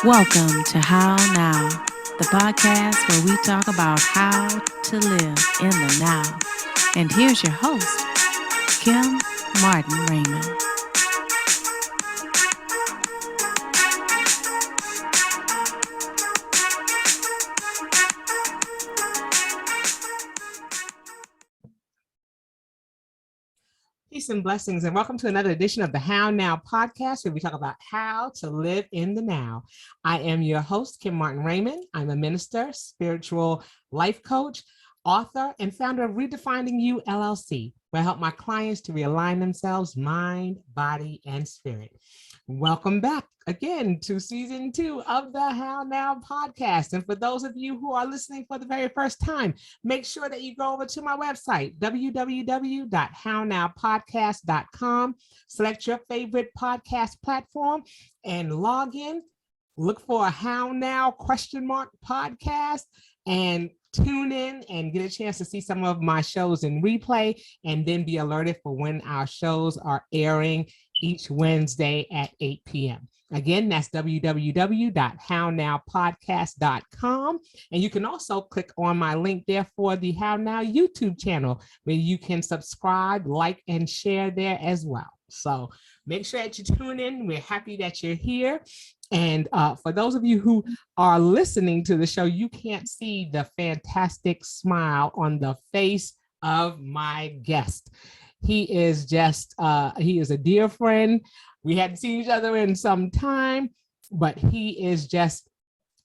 Welcome to How Now, the podcast where we talk about how to live in the now. And here's your host, Kim Martin Raymond. Peace and blessings, and welcome to another edition of the How Now podcast, where we talk about how to live in the now. I am your host, Kim Martin Raymond. I'm a minister, spiritual life coach, author, and founder of Redefining You, LLC, where I help my clients to realign themselves, mind, body, and spirit. Welcome back again to season 2 of the How Now podcast. And for those of you who are listening for the very first time, make sure that you go over to my website, www.hownowpodcast.com, select your favorite podcast platform and log in, look for a How Now ? Podcast and tune in and get a chance to see some of my shows in replay, and then be alerted for when our shows are airing each Wednesday at 8 p.m. Again, that's www.hownowpodcast.com. And you can also click on my link there for the How Now YouTube channel, where you can subscribe, like, and share there as well. So make sure that you tune in. We're happy that you're here. And for those of you who are listening to the show, you can't see the fantastic smile on the face of my guest. He is he is a dear friend. We hadn't seen each other in some time, but he is just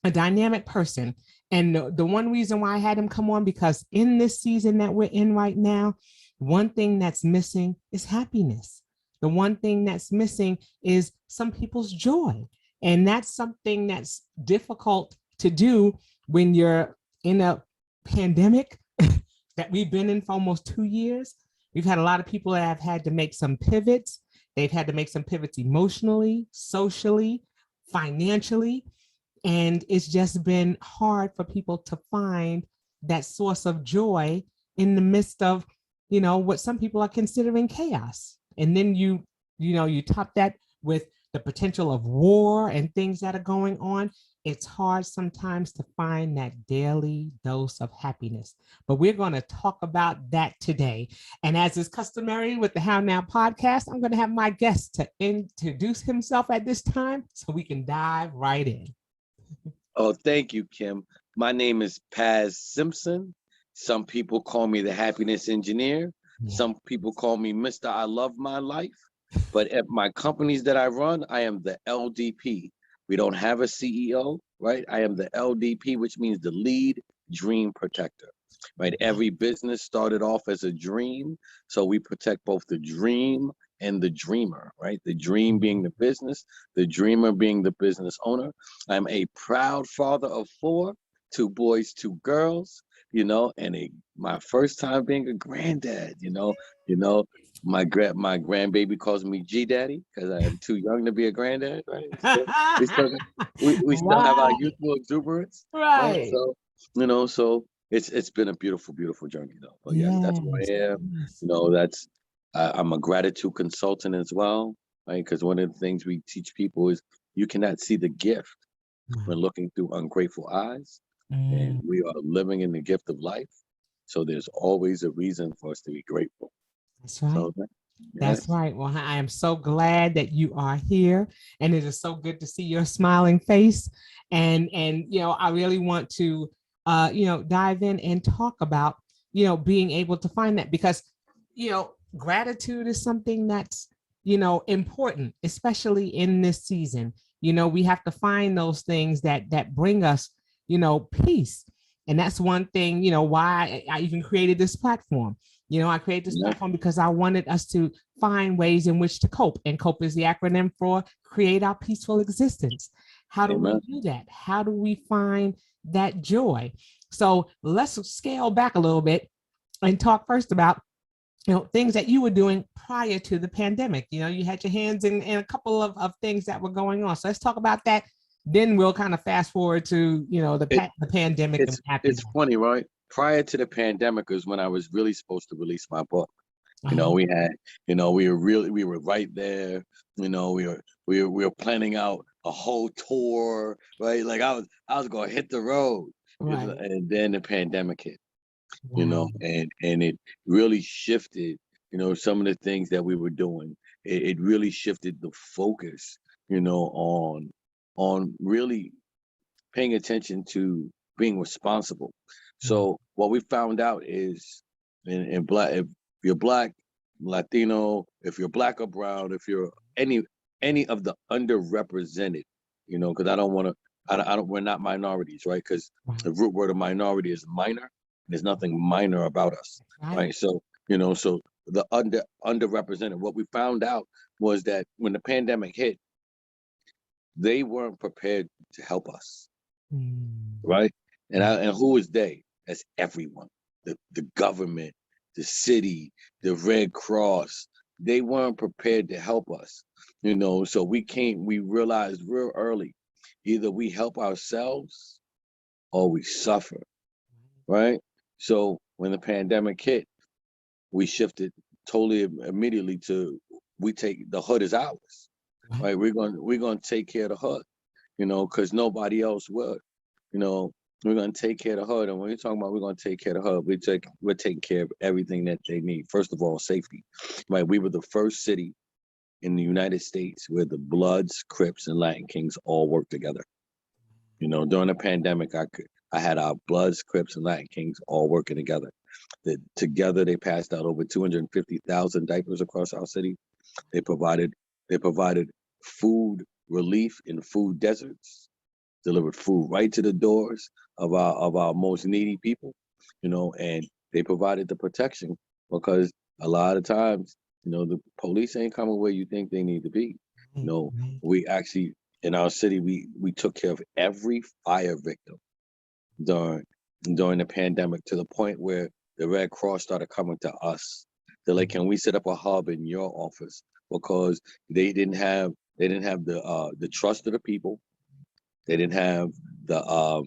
a dynamic person. And the one reason why I had him come on, because in this season that we're in right now, one thing that's missing is happiness. The one thing that's missing is some people's joy. And that's something that's difficult to do when you're in a pandemic that we've been in for almost 2 years. We've had a lot of people that have had to make some pivots. They've had to make some pivots emotionally, socially, financially. And it's just been hard for people to find that source of joy in the midst of, what some people are considering chaos. And then you top that with the potential of war and things that are going on. It's hard sometimes to find that daily dose of happiness. But we're going to talk about that today. And as is customary with the How Now podcast, I'm going to have my guest to introduce himself at this time so we can dive right in. Oh, thank you, Kim. My name is Paz Simpson. Some people call me the happiness engineer. Yeah. Some people call me Mr. I Love My Life. But at my companies that I run, I am the LDP. We don't have a CEO, right? I am the LDP, which means the lead dream protector, right? Every business started off as a dream. So we protect both the dream and the dreamer, right? The dream being the business, the dreamer being the business owner. I'm a proud father of 4, 2 boys, 2 girls, and my first time being a granddad, my grandbaby calls me G Daddy because I am too young to be a granddad, right? We still have our youthful exuberance, right? So, it's been a beautiful, beautiful journey, though. But yes, that's who I am. I'm a gratitude consultant as well, right? Because one of the things we teach people is you cannot see the gift when looking through ungrateful eyes, and we are living in the gift of life. So there's always a reason for us to be grateful. That's right. So, That's right. Well, I am so glad that you are here, and it is so good to see your smiling face. And I really want to, dive in and talk about, being able to find that, because, gratitude is something that's, important, especially in this season. We have to find those things that bring us, peace. And that's one thing, why I even created this platform. I created this platform because I wanted us to find ways in which to cope. And COPE is the acronym for Create Our Peaceful Existence. How do we do that? How do we find that joy? So let's scale back a little bit and talk first about, things that you were doing prior to the pandemic. You had your hands in a couple of things that were going on. So let's talk about that. Then we'll kind of fast forward to, the pandemic. It's funny, right? Prior to the pandemic is when I was really supposed to release my book. We had, we were right there. We were planning out a whole tour, right? Like I was gonna hit the road, Right. and then the pandemic hit, Wow. and it really shifted, some of the things that we were doing. It really shifted the focus, on really paying attention to being responsible. So what we found out is in black, if you're black, Latino, if you're black or brown, if you're any of the underrepresented, because I don't, we're not minorities, right? Because the root word of minority is minor. There's nothing minor about us, right? So, so the underrepresented, what we found out was that when the pandemic hit, they weren't prepared to help us, right? And who is they? That's everyone. The government, the city, the Red Cross. They weren't prepared to help us, So we realized real early, either we help ourselves or we suffer, right? So when the pandemic hit, we shifted totally immediately to we take the hood is ours, right? We're gonna take care of the hood, because nobody else would. We're gonna take care of the hood. And when you're talking about we're gonna take care of the hood, we're taking care of everything that they need. First of all, safety. Right. We were the first city in the United States where the Bloods, Crips, and Latin Kings all worked together. During the pandemic, I had our Bloods, Crips, and Latin Kings all working together. Together they passed out over 250,000 diapers across our city. They provided food relief in food deserts, delivered food right to the doors of our most needy people, and they provided the protection, because a lot of times, the police ain't coming where you think they need to be. We actually in our city we took care of every fire victim during the pandemic, to the point where the Red Cross started coming to us. They're like, can we set up a hub in your office? Because they didn't have the trust of the people. They didn't have the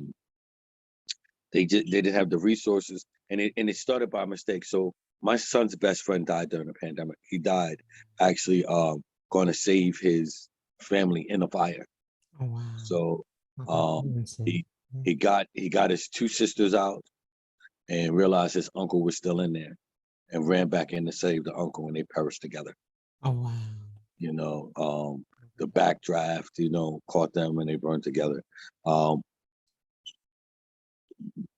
they didn't have the resources, and it started by mistake. So my son's best friend died during the pandemic. He died actually going to save his family in a fire. Oh wow. So he got his two sisters out and realized his uncle was still in there, and ran back in to save the uncle, and they perished together. Oh wow. The backdraft, caught them and they burned together.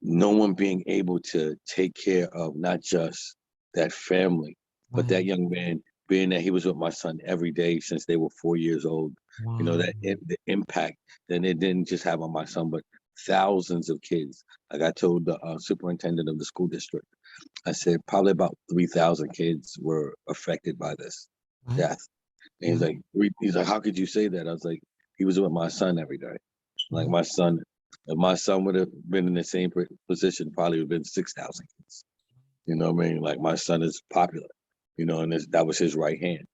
No one being able to take care of not just that family, but that young man, being that he was with my son every day since they were 4 years old. The impact that it didn't just have on my son, but thousands of kids. Like I told the superintendent of the school district, I said probably about 3,000 kids were affected by this death. And he's like, how could you say that? I was like, he was with my son every day. Like my son, if my son would have been in the same position, probably would have been 6,000 kids. You know what I mean? Like my son is popular, and that was his right hand,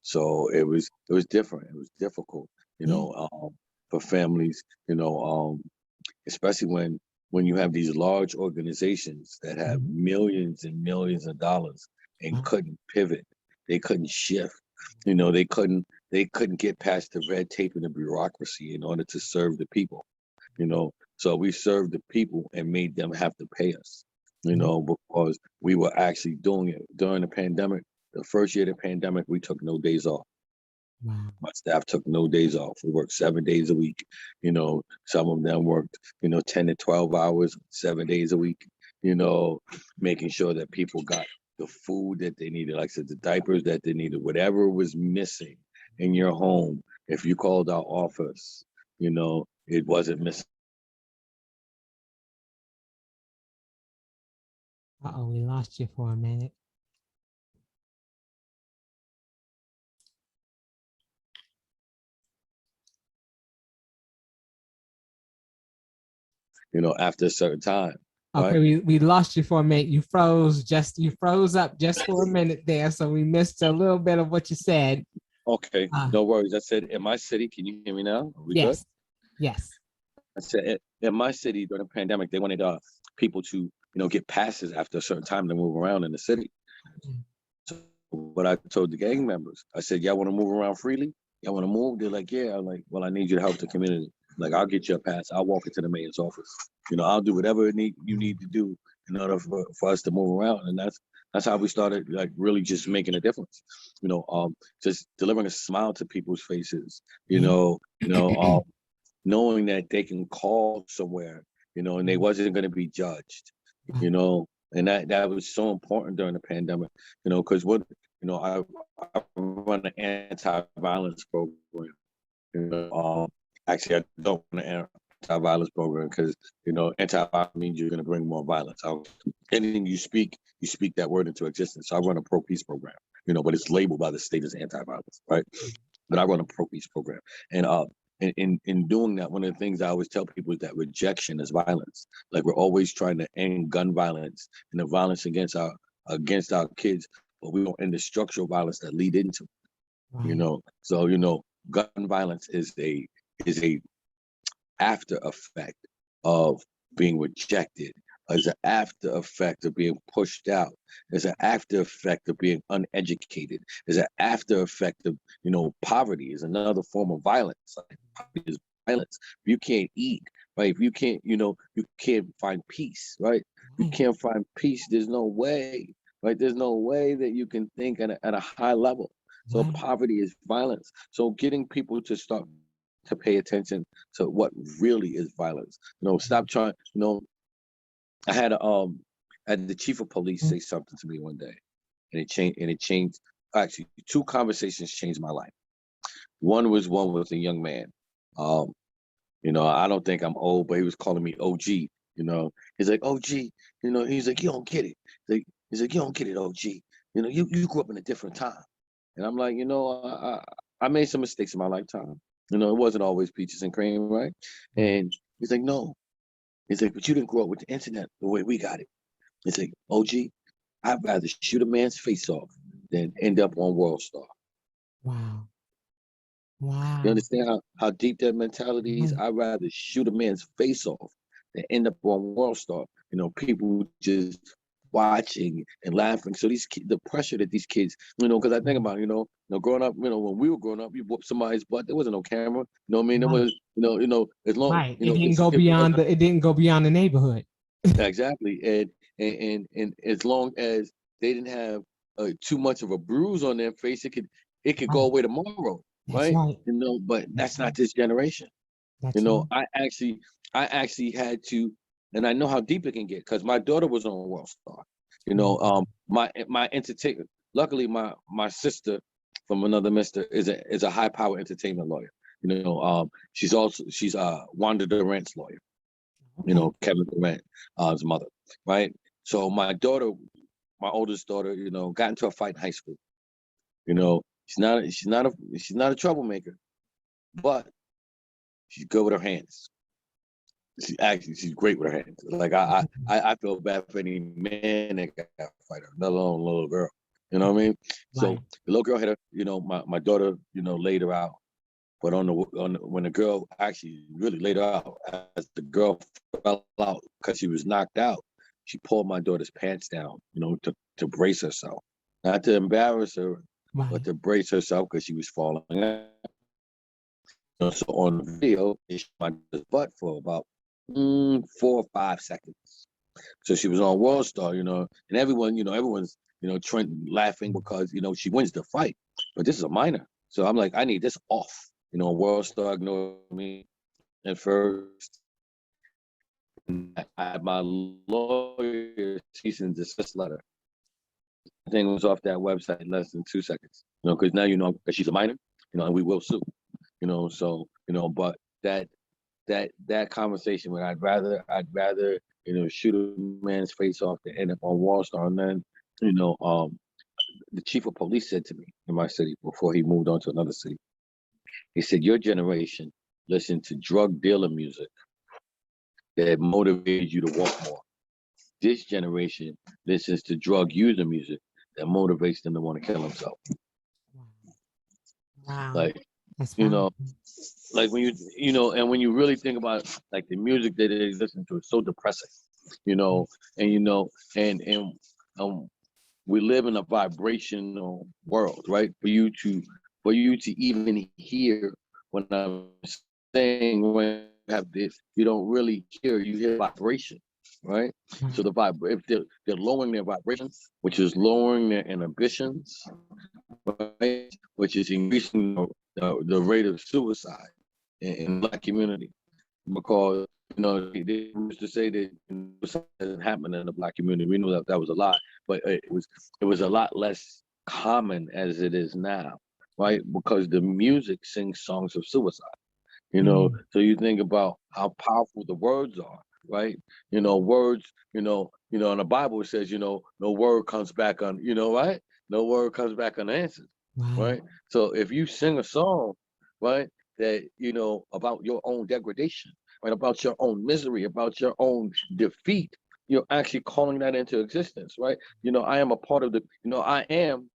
So it was different. It was difficult, for families, especially when you have these large organizations that have millions and millions of dollars and couldn't pivot. They couldn't shift. They couldn't get past the red tape and the bureaucracy in order to serve the people. So we served the people and made them have to pay us, because we were actually doing it during the pandemic. The first year of the pandemic, we took no days off. Wow. My staff took no days off. We worked 7 days a week. Some of them worked, 10 to 12 hours, 7 days a week, making sure that people got the food that they needed, like I said, the diapers that they needed, whatever was missing in your home. If you called our office, it wasn't missing. We lost you for a minute. After a certain time. Okay, right? we lost you for a minute. You froze up just for a minute there, so we missed a little bit of what you said. Okay, no worries. I said, in my city, can you hear me now? Are we yes. good? Yes. I said, in my city during the pandemic, they wanted people to, get passes after a certain time to move around in the city. So what I told the gang members, I said, y'all want to move around freely? I want to move. They're like, yeah. I'm like, well, I need you to help the community. Like, I'll get you a pass. I'll walk into the mayor's office. I'll do whatever you need to do in order for us to move around. And that's how we started, like, really just making a difference. Just delivering a smile to people's faces. Knowing that they can call somewhere, and they wasn't going to be judged. And that was so important during the pandemic. Because I run an anti-violence program. Actually, I don't run an anti-violence program because anti-violence means you're going to bring more violence. Anything you speak that word into existence. So I run a pro-peace program. But it's labeled by the state as anti-violence, right? But I run a pro-peace program, and in doing that, one of the things I always tell people is that rejection is violence. Like, we're always trying to end gun violence and the violence against our kids, but we don't end the structural violence that lead into it. Right. So gun violence is a after effect of being rejected, as an after effect of being pushed out, as an after effect of being uneducated, as an after effect of poverty is another form of violence. Like, poverty is violence. If you can't eat, right? If you can't, you can't find peace, right? You can't find peace. There's no way, right? There's no way that you can think at a high level. So poverty is violence. So getting people to start to pay attention to what really is violence. Stop trying. I had the chief of police say something to me one day, and it changed. Actually, two conversations changed my life. One was a young man. I don't think I'm old, but he was calling me OG. He's like, OG. He's like, you don't get it. He's like, you don't get it, OG. You grew up in a different time. And I'm like, I made some mistakes in my lifetime. It wasn't always peaches and cream, right? And he's like, no. He's like, but you didn't grow up with the internet the way we got it. He's like, OG, I'd rather shoot a man's face off than end up on World Star. Wow. Wow. You understand how deep that mentality is? I'd rather shoot a man's face off than end up on World Star. People just watching and laughing. So the pressure that these kids, because I think about, growing up, when we were growing up, you whooped somebody's butt. There wasn't no camera. What I mean? There was, as long, right. It didn't go beyond it didn't go beyond the neighborhood. Exactly. And as long as they didn't have too much of a bruise on their face, it could go away tomorrow. That's right? But that's not this generation. That's right. I actually had to, and I know how deep it can get because my daughter was on World Star. My entertainment. Luckily, my sister from another mister is a high power entertainment lawyer. She's Wanda Durant's lawyer. Kevin Durant's mother, right? So my oldest daughter, got into a fight in high school. She's not a troublemaker, but she's good with her hands. She's great with her hands. Like I feel bad for any man that got a fighter, let alone a little girl. You know what I mean? Right. So the little girl hit her. My daughter, laid her out. But when the girl actually really laid her out, as the girl fell out because she was knocked out, she pulled my daughter's pants down, to brace herself, not to embarrass her, right, but to brace herself because she was falling out. So on the video, it showed my daughter's butt for about 4 or 5 seconds. So she was on World Star, and everyone's Trent laughing because she wins the fight, but this is a minor. So I'm like, I need this off. World Star ignored me at first. I had my lawyer cease and desist letter. The thing was off that website in less than 2 seconds. Because now because she's a minor, and we will sue. But that conversation when I'd rather shoot a man's face off than end up on Wall Street. And then the chief of police said to me in my city before he moved on to another city, he said, your generation listened to drug dealer music that motivated you to want more. This generation listens to drug user music that motivates them to want to kill themselves. Wow. Like, like when and when you really think about like the music that they listen to, it's so depressing, and we live in a vibrational world, right? For for you to even hear when I'm saying when you have this, you don't really hear, you hear vibration, right? So if they're lowering their vibrations, which is lowering their inhibitions, right? Which is increasing the rate of suicide in the Black community, because they used to say that suicide doesn't happen in the Black community. We know that that was a lie, but it was a lot less common as it is now, right? Because the music sings songs of suicide. So you think about how powerful the words are, right? Words, in the Bible it says, no word comes back right? No word comes back unanswered, right? So if you sing a song, right, that, about your own degradation, right, about your own misery, about your own defeat, you're actually calling that into existence, right? I am a part of I am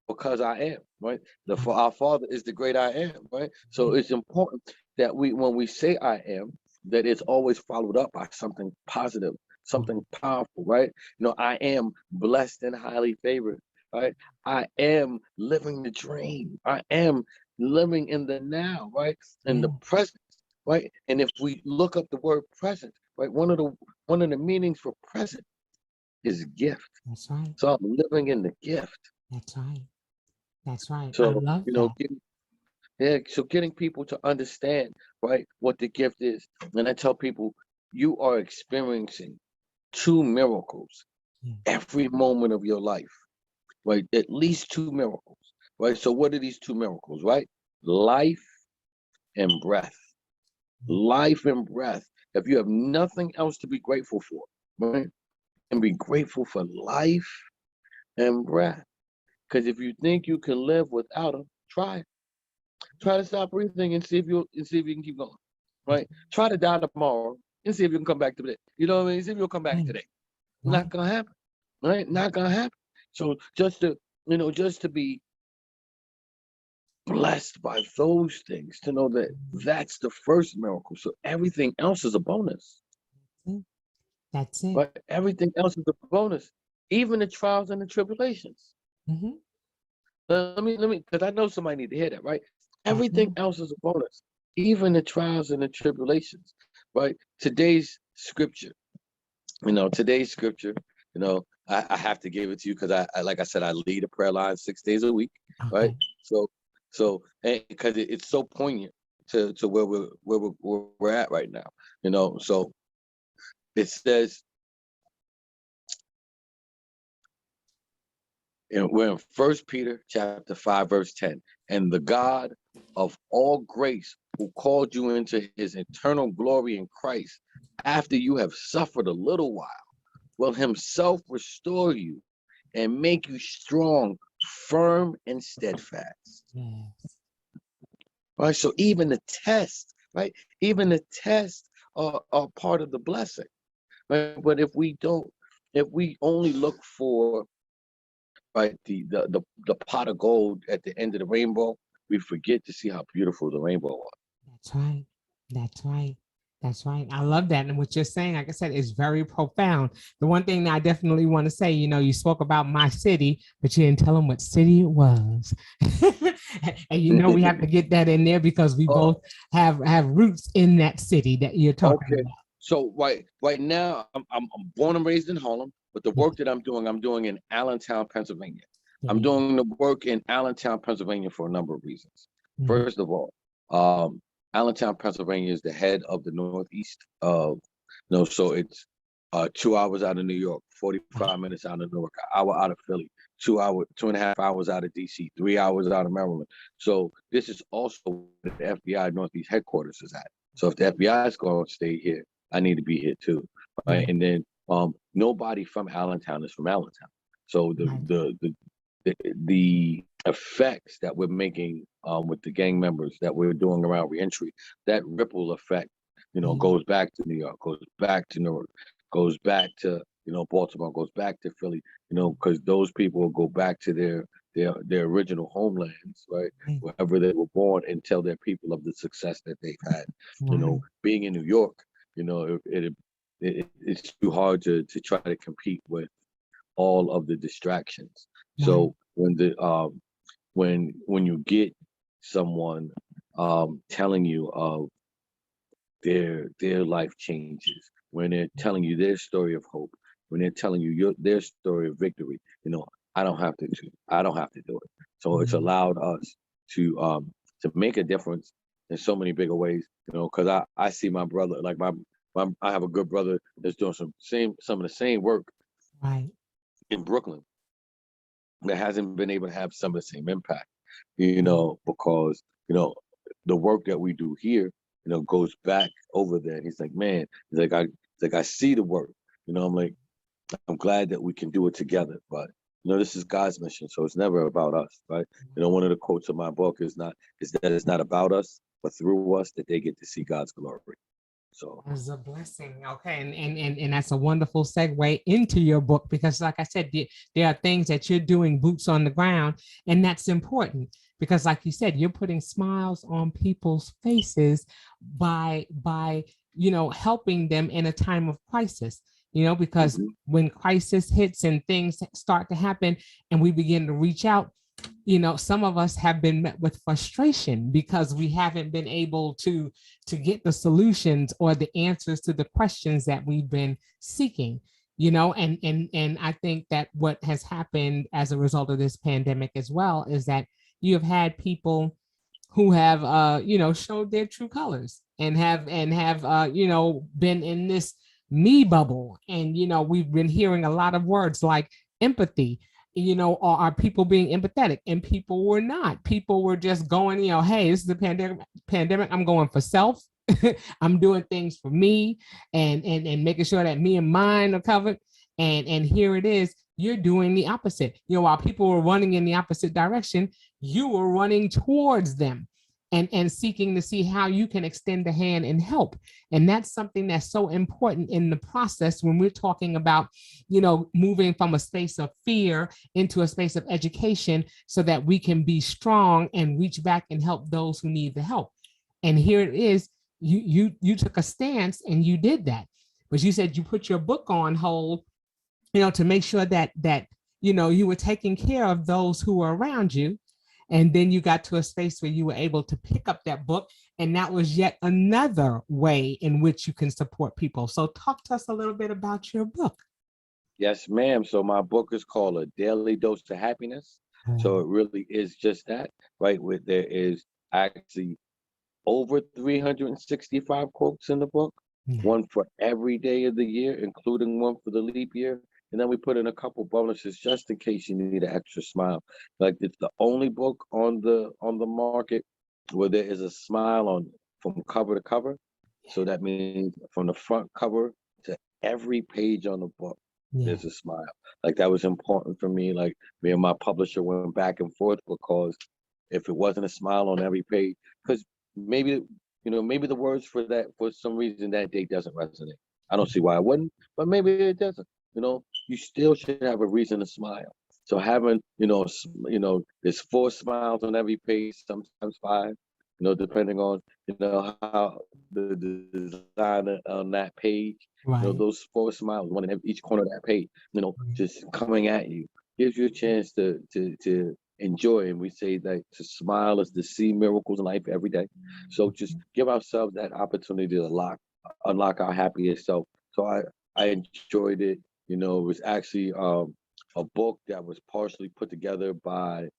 because I am, right? Our Father is the great I am, right? So it's important that when we say I am, that it's always followed up by something positive, something powerful, right? I am blessed and highly favored, right? I am living the dream. I am living in the now, right? In the present, right? And if we look up the word present, right, one of the meanings for present is gift. That's right. So I'm living in the gift. That's right. That's right. I So, love that. so getting people to understand, right, what the gift is. And I tell people, you are experiencing two miracles every moment of your life, right? At least two miracles, right? So what are these two miracles, right? Life and breath. Life and breath. If you have nothing else to be grateful for, right? And be grateful for life and breath. Because if you think you can live without them, try it. Try to stop breathing and see if you can keep going. Right? Try to die tomorrow and see if you can come back today. You know what I mean? See if you'll come back today. Not gonna happen. Right? Not gonna happen. So just to be blessed by those things, to know that that's the first miracle. So everything else is a bonus. That's it. Right? Everything else is a bonus. Even the trials and the tribulations. Let me, because I know somebody need to hear that, right? Everything else is a bonus, even the trials and the tribulations, right? Today's scripture, I have to give it to you because I like I said, I lead a prayer line 6 days a week, right? So, and because it's so poignant to where we're at right now, so it says, and we're in 1 Peter chapter 5, verse 10. And the God of all grace, who called you into his eternal glory in Christ, after you have suffered a little while, will himself restore you and make you strong, firm, and steadfast. Right? So even the tests, right? Even the tests are part of the blessing. Right? But if we only look for, right, the pot of gold at the end of the rainbow, we forget to see how beautiful the rainbow was. That's right. That's right. That's right. I love that. And what you're saying, like I said, is very profound. The one thing that I definitely want to say, you spoke about my city, but you didn't tell them what city it was. And we have to get that in there because we both have roots in that city that you're talking about. So right now, I'm born and raised in Harlem, but the work that I'm doing in Allentown, Pennsylvania. I'm doing the work in Allentown, Pennsylvania for a number of reasons. First of all, Allentown, Pennsylvania is the head of the Northeast. So it's 2 hours out of New York, 45 minutes out of Newark, an hour out of Philly, 2.5 hours out of DC, 3 hours out of Maryland. So this is also where the FBI Northeast headquarters is at. So if the FBI is going to stay here, I need to be here too. Right? And then nobody from Allentown is from Allentown. So the effects that we're making with the gang members that we're doing around reentry, that ripple effect, goes back to New York, goes back to Newark, goes back to Baltimore, goes back to Philly, because those people will go back to their original homelands, right, wherever they were born, and tell their people of the success that they've had. Being in New York, it's too hard to try to compete with all of the distractions. So when when you get someone telling you of their life changes, when they're telling you their story of hope, when they're telling you their story of victory, I don't have to do it. So it's allowed us to make a difference in so many bigger ways, because I see my brother, like my I have a good brother that's doing some of the same work Right. in Brooklyn that hasn't been able to have some of the same impact, because the work that we do here, goes back over there. He's like, man, I see the work. I'm like, I'm glad that we can do it together, but this is God's mission, so it's never about us, right? One of the quotes of my book is that it's not about us, but through us that they get to see God's glory. So it's a blessing. Okay. And that's a wonderful segue into your book, because like I said, there are things that you're doing boots on the ground, and that's important because like you said, you're putting smiles on people's faces by helping them in a time of crisis, because when crisis hits and things start to happen and we begin to reach out, some of us have been met with frustration because we haven't been able to get the solutions or the answers to the questions that we've been seeking, and I think that what has happened as a result of this pandemic as well is that you have had people who have showed their true colors and have been in this me bubble, and we've been hearing a lot of words like empathy, or are people being empathetic? And people were not. People were just going, hey, this is the pandemic. I'm going for self. I'm doing things for me and making sure that me and mine are covered. And here it is. You're doing the opposite. While people were running in the opposite direction, you were running towards them and seeking to see how you can extend a hand and help. And that's something that's so important in the process when we're talking about, moving from a space of fear into a space of education so that we can be strong and reach back and help those who need the help. And here it is, you took a stance and you did that. But you said you put your book on hold, to make sure that you were taking care of those who were around you. And then you got to a space where you were able to pick up that book. And that was yet another way in which you can support people. So talk to us a little bit about your book. Yes, ma'am. So my book is called A Daily Dose of Happiness. So it really is just that, right? Where there is actually over 365 quotes in the book, one for every day of the year, including one for the leap year. And then we put in a couple bonuses just in case you need an extra smile. Like it's the only book on the market where there is a smile from cover to cover. So that means from the front cover to every page on the book, there's a smile. Like that was important for me. Like me and my publisher went back and forth because if it wasn't a smile on every page, because maybe the words for some reason that day doesn't resonate. I don't see why it wouldn't, but maybe it doesn't. You still should have a reason to smile. So having, there's 4 smiles on every page, sometimes 5, depending on, how the design on that page, those 4 smiles, one in each corner of that page, just coming at you, gives you a chance to enjoy. And we say that to smile is to see miracles in life every day. So just give ourselves that opportunity to unlock our happiest self. So I enjoyed it. It was actually a book that was partially put together by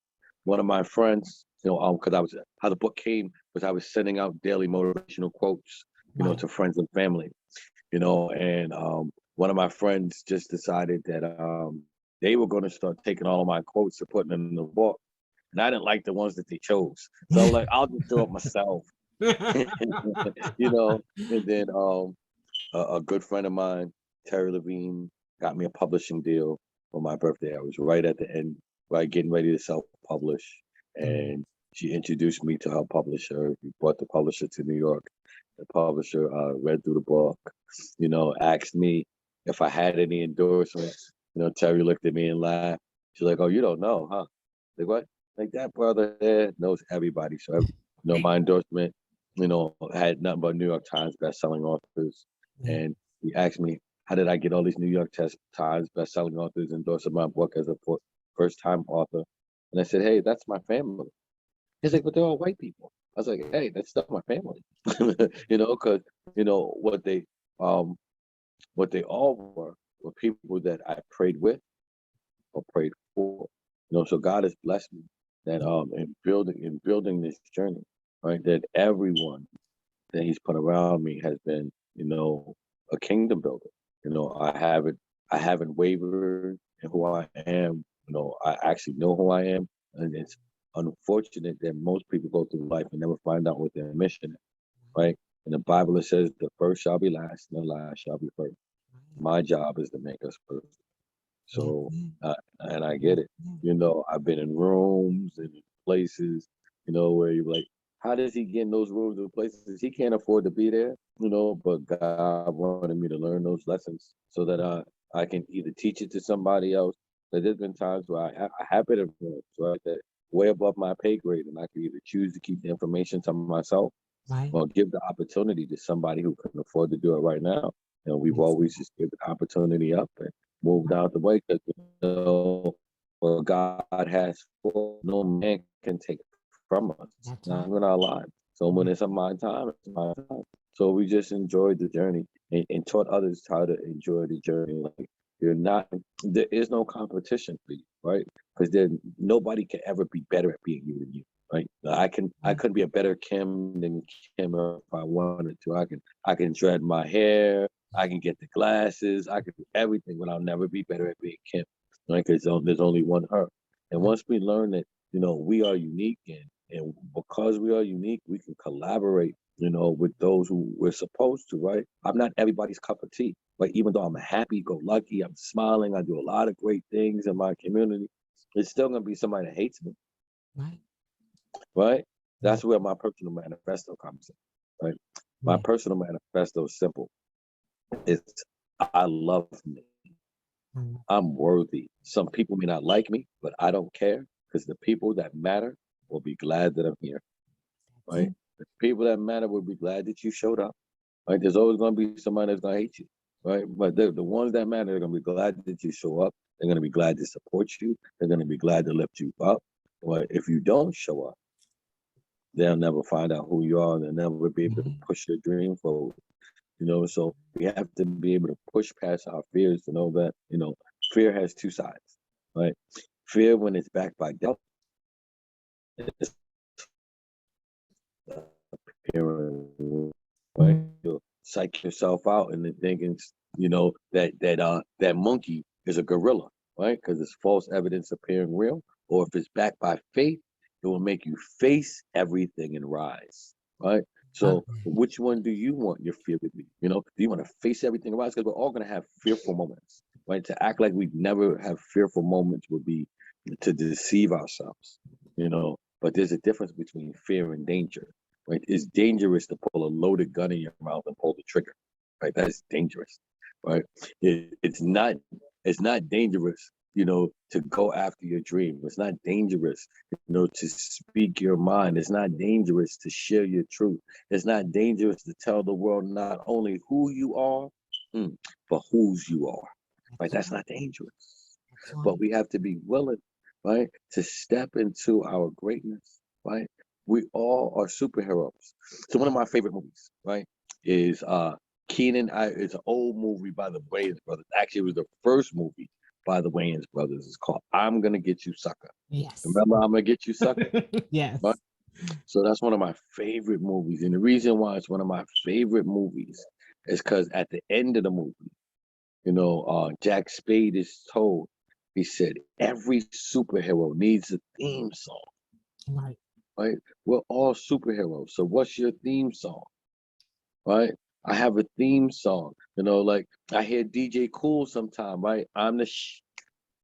one of my friends, because how the book came was I was sending out daily motivational quotes, to friends and family, and one of my friends just decided that they were going to start taking all of my quotes and putting them in the book. And I didn't like the ones that they chose. So I was like, I'll just do it myself. And then a good friend of mine, Terry Levine, got me a publishing deal for my birthday. I was right at the end, right getting ready to self-publish. And she introduced me to her publisher. We brought the publisher to New York. The publisher read through the book, asked me if I had any endorsements. Terry looked at me and laughed. She's like, oh, you don't know, huh? Like, what? Like that brother there knows everybody. So, my endorsement, had nothing but New York Times best-selling authors. And he asked me, how did I get all these New York Times best-selling authors endorsing my book as a first-time author? And I said, hey, that's my family. He's like, but they're all white people. I was like, hey, that's still my family. Because what they all were people that I prayed with or prayed for. So God has blessed me that in building this journey, right? That everyone that He's put around me has been, a kingdom builder. I haven't wavered in who I am. I actually know who I am, and it's unfortunate that most people go through life and never find out what their mission is, right? In the Bible, it says the first shall be last, and the last shall be first. My job is to make us first. So, and I get it. I've been in rooms and places, where you're like, how does he get in those rooms and places? He can't afford to be there, but God wanted me to learn those lessons so that I can either teach it to somebody else. But there's been times where I have been in rooms, right, that way above my pay grade, and I can either choose to keep the information to myself or give the opportunity to somebody who can afford to do it right now. We've always just given the opportunity up and moved out the way because what God has for no man can take from us. It's not even our lives. So when it's my time, it's my time. So we just enjoyed the journey and taught others how to enjoy the journey. Like there is no competition for you, right? Because then nobody can ever be better at being you than you. Right. I couldn't be a better Kim than Kim if I wanted to. I can dread my hair, I can get the glasses, I can do everything, but I'll never be better at being Kim. Right? Because there's only one her. And once we learn that, we are unique and because we are unique, we can collaborate, with those who we're supposed to, right? I'm not everybody's cup of tea. But even though I'm happy-go-lucky, I'm smiling, I do a lot of great things in my community, it's still gonna be somebody that hates me. Right? That's where my personal manifesto comes in, right? My personal manifesto is simple. It's I love me. I'm worthy. Some people may not like me, but I don't care because the people that matter will be glad that I'm here, right? The people that matter will be glad that you showed up, right? There's always going to be somebody that's going to hate you, right? But the ones that matter, they're going to be glad that you show up. They're going to be glad to support you. They're going to be glad to lift you up. But if you don't show up, they'll never find out who you are. They'll never be able to push your dream forward. So we have to be able to push past our fears to know that, fear has two sides, right? Fear, when it's backed by doubt, it's appearing, right? You'll psych yourself out and then thinking, that monkey is a gorilla, right? Because it's false evidence appearing real. Or if it's backed by faith, it will make you face everything and rise, right? So which one do you want your fear to be? Do you want to face everything and rise? Because we're all going to have fearful moments, right? To act like we never have fearful moments would be to deceive ourselves, But there's a difference between fear and danger, right? It's dangerous to pull a loaded gun in your mouth and pull the trigger, right? That's dangerous, right? It's not dangerous, to go after your dream. It's not dangerous, to speak your mind. It's not dangerous to share your truth. It's not dangerous to tell the world not only who you are, but whose you are, right? That's not dangerous. But we have to be willing, right, to step into our greatness, right? We all are superheroes. So one of my favorite movies, right, is Keenan. It's an old movie by the Wayans brothers. Actually, it was the first movie by the Wayans brothers. It's called I'm Gonna Get You, Sucker. Yes. Remember I'm Gonna Get You, Sucker? Yes. Right? So that's one of my favorite movies. And the reason why it's one of my favorite movies is because at the end of the movie, Jack Spade is told, he said, every superhero needs a theme song. Right. Right? We're all superheroes. So what's your theme song? Right? I have a theme song. Like I hear DJ Cool sometime, right? I'm the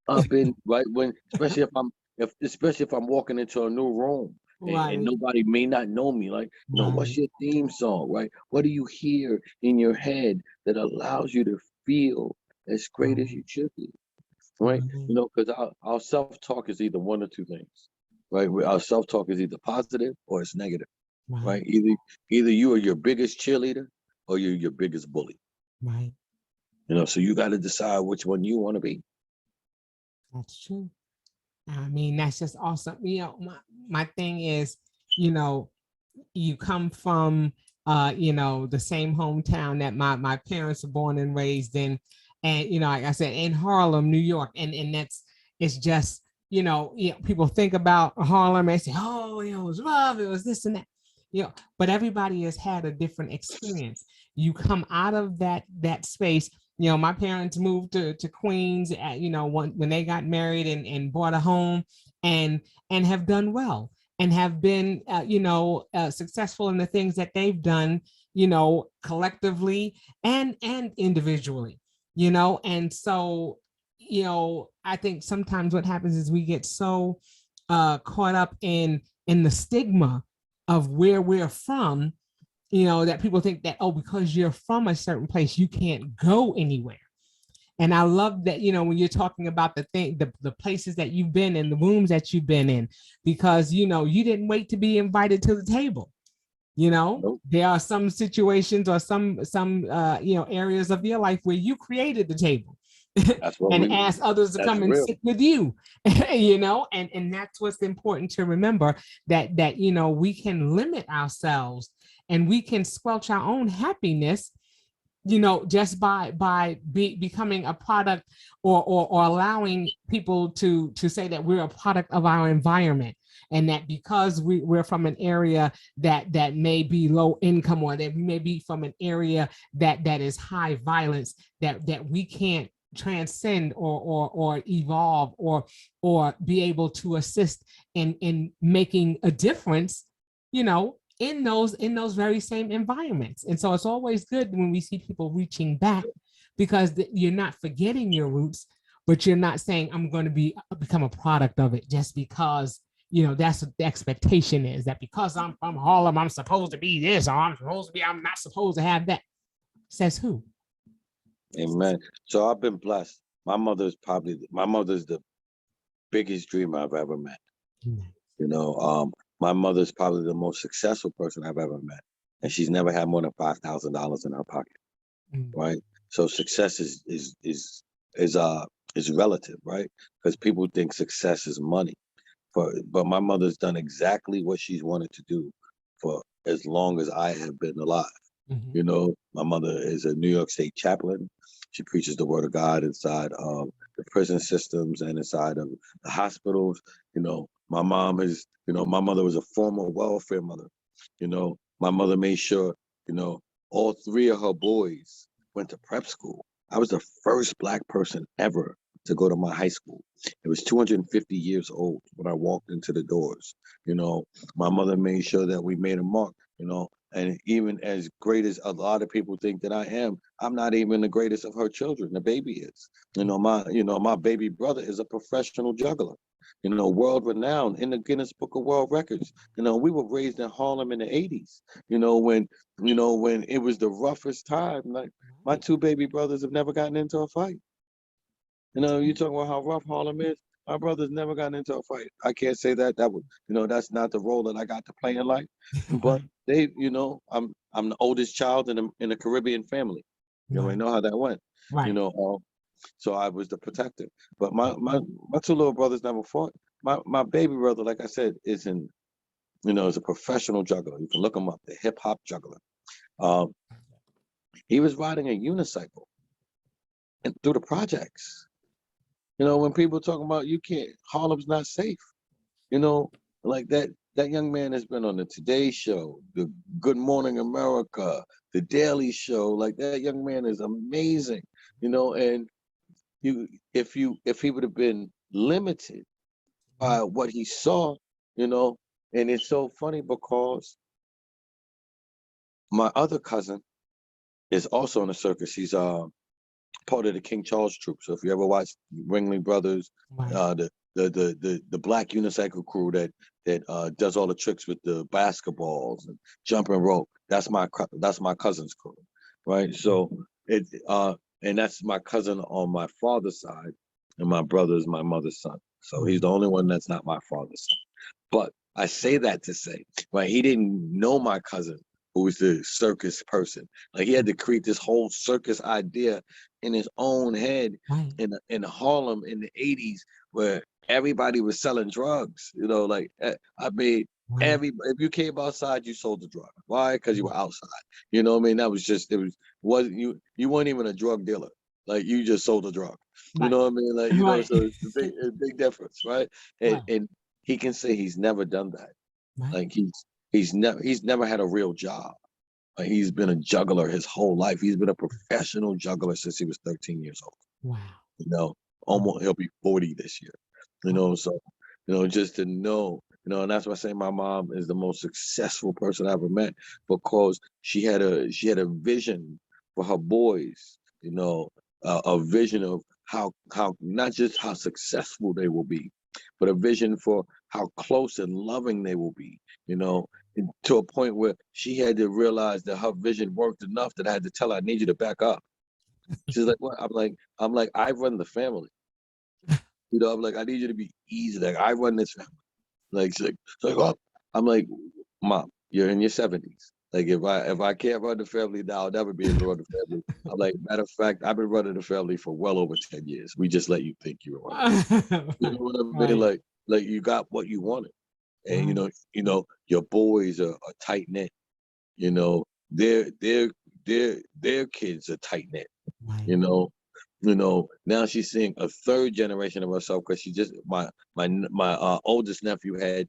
up in right when especially if I'm walking into a new room and nobody may not know me. Like, what's your theme song, right? What do you hear in your head that allows you to feel as great as you should be? Right? Because our self-talk is either one or two things. Right? Our self-talk is either positive or it's negative. Right? Either you are your biggest cheerleader or you're your biggest bully. Right. So you got to decide which one you want to be. That's true. I mean, that's just awesome. My thing is, you know, you come from the same hometown that my parents were born and raised in, and like I said, in Harlem, New York, and that's it's just people think about Harlem and say, oh, it was love, it was this and that, but everybody has had a different experience. You come out of that space. My parents moved to Queens at, when they got married and bought a home and have done well and have been, successful in the things that they've done, collectively and individually, and so, I think sometimes what happens is we get so caught up in the stigma of where we're from, that people think that, oh, because you're from a certain place, you can't go anywhere. And I love that, when you're talking about the places that you've been in, the rooms that you've been in, because, you didn't wait to be invited to the table. Nope. There are some situations or some areas of your life where you created the table and ask others to come and sit with you, and that's what's important to remember, that we can limit ourselves and we can squelch our own happiness, just by becoming a product or allowing people to say that we're a product of our environment, and that because we're from an area that may be low income, or that we may be from an area that is high violence, that we can't transcend or evolve or be able to assist in making a difference, in those very same environments. And so it's always good when we see people reaching back, because you're not forgetting your roots, but you're not saying, I'm going to become a product of it just because, that's what the expectation is, that because I'm from Harlem, I'm supposed to be this, or I'm not supposed to have that. Says who? Amen. So I've been blessed. My mother's the biggest dreamer I've ever met. My mother's probably the most successful person I've ever met, and she's never had more than $5,000 in her pocket. Right? So success is relative, right? Because people think success is money, but my mother's done exactly what she's wanted to do for as long as I have been alive. My mother is a New York State chaplain. She preaches the word of God inside of the prison systems and inside of the hospitals. My mom is, my mother was a former welfare mother. My mother made sure, all three of her boys went to prep school. I was the first Black person ever to go to my high school. It was 250 years old when I walked into the doors. My mother made sure that we made a mark, and even as great as a lot of people think that I am, I'm not even the greatest of her children. The baby is. My baby brother is a professional juggler, world renowned in the Guinness Book of World Records. We were raised in Harlem in the 80s, when it was the roughest time. Like, my two baby brothers have never gotten into a fight. You talking about how rough Harlem is. My brothers never gotten into a fight. I can't say that would, that's not the role that I got to play in life. But they, I'm the oldest child in a Caribbean family. You already know how that went. Right. So I was the protector. But my two little brothers never fought. My baby brother, like I said, is is a professional juggler. You can look him up, the hip hop juggler. He was riding a unicycle and through the projects. When people talking about Harlem's not safe, like that young man has been on the Today Show, the Good Morning America, the Daily Show. Like, that young man is amazing, and if he would have been limited by what he saw, and it's so funny because my other cousin is also in the circus. He's part of the King Charles troupe. So if you ever watch Ringling Brothers, the black unicycle crew that does all the tricks with the basketballs and jumping rope, that's my cousin's crew, right? So and that's my cousin on my father's side, and my brother is my mother's son. So he's the only one that's not my father's son. But I say that to say, right, he didn't know my cousin, who was the circus person. Like, he had to create this whole circus idea in his own head in Harlem in the 80s, where everybody was selling drugs. You know, like I mean, if you came outside, you sold the drug. Why? Because you were outside. You know what I mean? That was just wasn't you weren't even a drug dealer. Like you just sold a drug. You know what I mean? Like you know, so it's a big difference, right? And he can say he's never done that. Like he's never had a real job. Like he's been a juggler his whole life. He's been a professional juggler since he was 13 years old. Wow. You know, almost he'll be 40 this year. You know, so just to know, and that's why I say my mom is the most successful person I ever met, because she had a vision for her boys. You know, a vision of how not just how successful they will be, but a vision for how close and loving they will be. You know, to a point where she had to realize that her vision worked enough that I had to tell her, I need you to back up. She's like, what? I'm like, I run the family. You know, I'm like, I need you to be easy. Like, I run this family. Like, she's like, oh. I'm like, Mom, you're in your 70s. Like, if I can't run the family now, I'll never be able to run the family. I'm like, matter of fact, I've been running the family for well over 10 years. We just let you think you were running. You know what I mean? Like you got what you wanted. And you know, your boys are tight knit. You know, their kids are tight knit. You know, now she's seeing a third generation of herself, because she just my oldest nephew had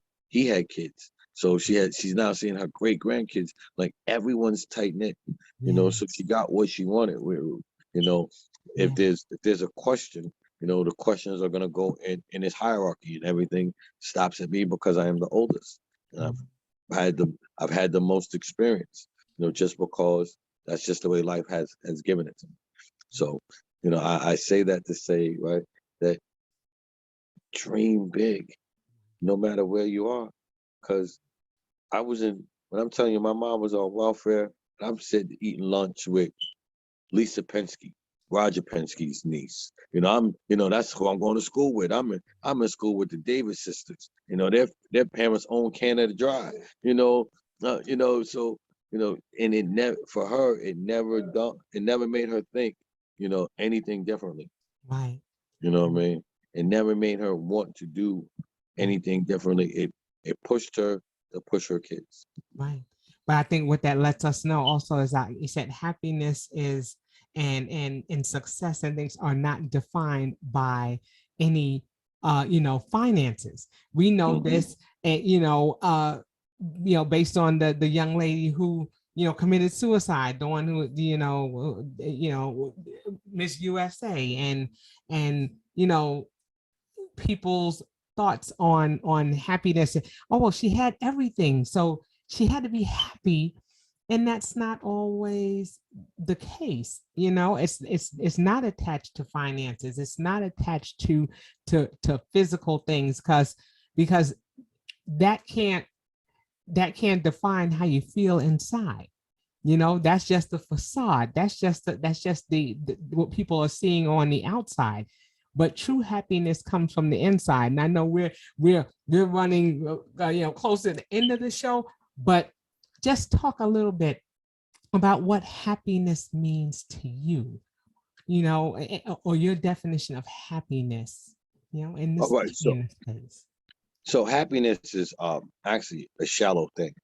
kids. So she's now seeing her great grandkids. Like everyone's tight knit. You know, so she got what she wanted. You know, if there's a question, you know, the questions are gonna go in this hierarchy, and everything stops at me because I am the oldest. And I've had the most experience, you know, just because that's just the way life has given it to me. So, you know, I say that to say, right, that dream big, no matter where you are. Because when I'm telling you, my mom was on welfare, and I'm sitting eating lunch with Lisa Penske, Roger Penske's niece. You know, that's who I'm going to school with. I'm in school with the Davis sisters. You know, their parents own Canada Dry. You know, so you know, and it never for her, it never made her think, you know, anything differently. Right. You know what I mean? It never made her want to do anything differently. It pushed her to push her kids. Right. But I think what that lets us know also is that you said happiness is and success and things are not defined by any finances. We know this, and based on the young lady who committed suicide, the one who Miss USA, and people's thoughts on happiness. Oh, well, she had everything, so she had to be happy, and that's not always the case. It's not attached to finances. It's not attached to physical things, because that can't define how you feel inside. That's just the facade. That's just the what people are seeing on the outside. But true happiness comes from the inside. And I know we're running close to the end of the show, but just talk a little bit about what happiness means to you, or your definition of happiness, in this, right, in this case. So happiness is actually a shallow thing.